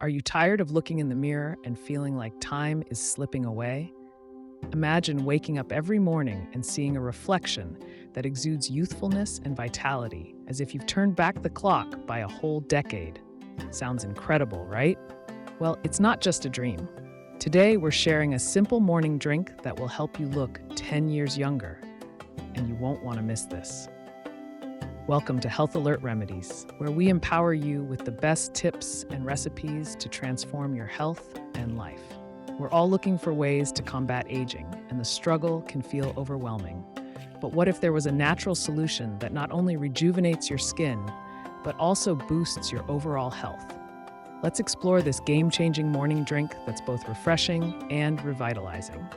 Are you tired of looking in the mirror and feeling like time is slipping away? Imagine waking up every morning and seeing a reflection that exudes youthfulness and vitality, as if you've turned back the clock by a whole decade. Sounds incredible, right? Well, it's not just a dream. Today, we're sharing a simple morning drink that will help you look 10 years younger, and you won't want to miss this. Welcome to Health Alert Remedies, where we empower you with the best tips and recipes to transform your health and life. We're all looking for ways to combat aging, and the struggle can feel overwhelming. But what if there was a natural solution that not only rejuvenates your skin, but also boosts your overall health? Let's explore this game-changing morning drink that's both refreshing and revitalizing.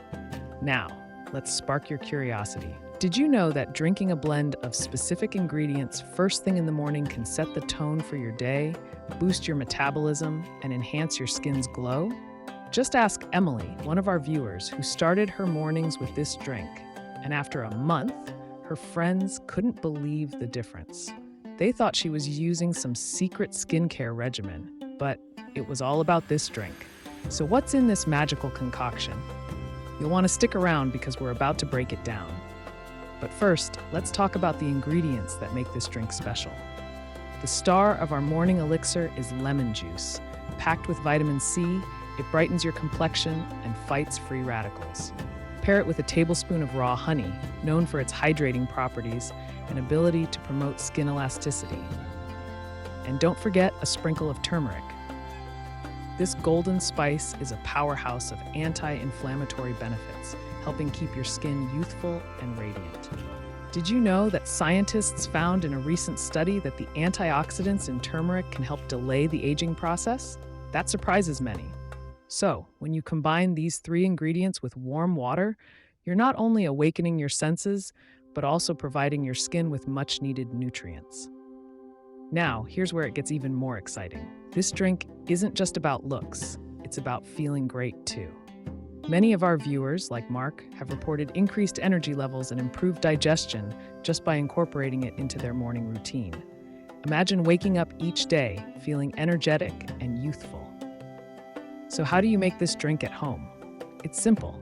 Now, let's spark your curiosity. Did you know that drinking a blend of specific ingredients first thing in the morning can set the tone for your day, boost your metabolism, and enhance your skin's glow? Just ask Emily, one of our viewers, who started her mornings with this drink. And after a month, her friends couldn't believe the difference. They thought she was using some secret skincare regimen, but it was all about this drink. So what's in this magical concoction? You'll want to stick around because we're about to break it down. But first, let's talk about the ingredients that make this drink special. The star of our morning elixir is lemon juice. Packed with vitamin C, it brightens your complexion and fights free radicals. Pair it with a tablespoon of raw honey, known for its hydrating properties and ability to promote skin elasticity. And don't forget a sprinkle of turmeric. This golden spice is a powerhouse of anti-inflammatory benefits, helping keep your skin youthful and radiant. Did you know that scientists found in a recent study that the antioxidants in turmeric can help delay the aging process? That surprises many. So, when you combine these three ingredients with warm water, you're not only awakening your senses, but also providing your skin with much-needed nutrients. Now, here's where it gets even more exciting. This drink isn't just about looks, it's about feeling great too. Many of our viewers, like Mark, have reported increased energy levels and improved digestion just by incorporating it into their morning routine. Imagine waking up each day feeling energetic and youthful. So how do you make this drink at home? It's simple.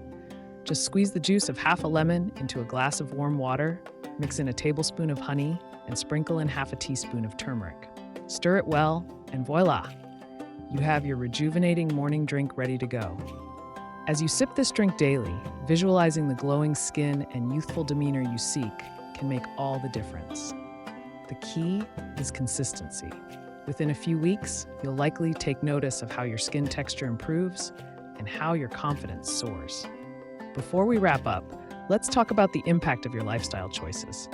Just squeeze the juice of half a lemon into a glass of warm water, mix in a tablespoon of honey, and sprinkle in half a teaspoon of turmeric. Stir it well, and voila! You have your rejuvenating morning drink ready to go. As you sip this drink daily, visualizing the glowing skin and youthful demeanor you seek can make all the difference. The key is consistency. Within a few weeks, you'll likely take notice of how your skin texture improves and how your confidence soars. Before we wrap up, let's talk about the impact of your lifestyle choices.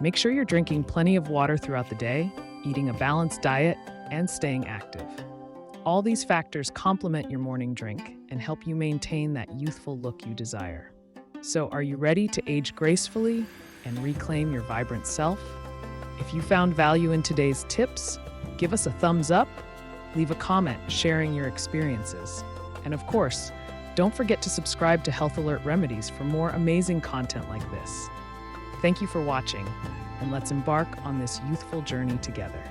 Make sure you're drinking plenty of water throughout the day, eating a balanced diet, and staying active. All these factors complement your morning drink and help you maintain that youthful look you desire. So, are you ready to age gracefully and reclaim your vibrant self? If you found value in today's tips, give us a thumbs up, leave a comment sharing your experiences. And of course, don't forget to subscribe to Health Alert Remedies for more amazing content like this. Thank you for watching, and let's embark on this youthful journey together.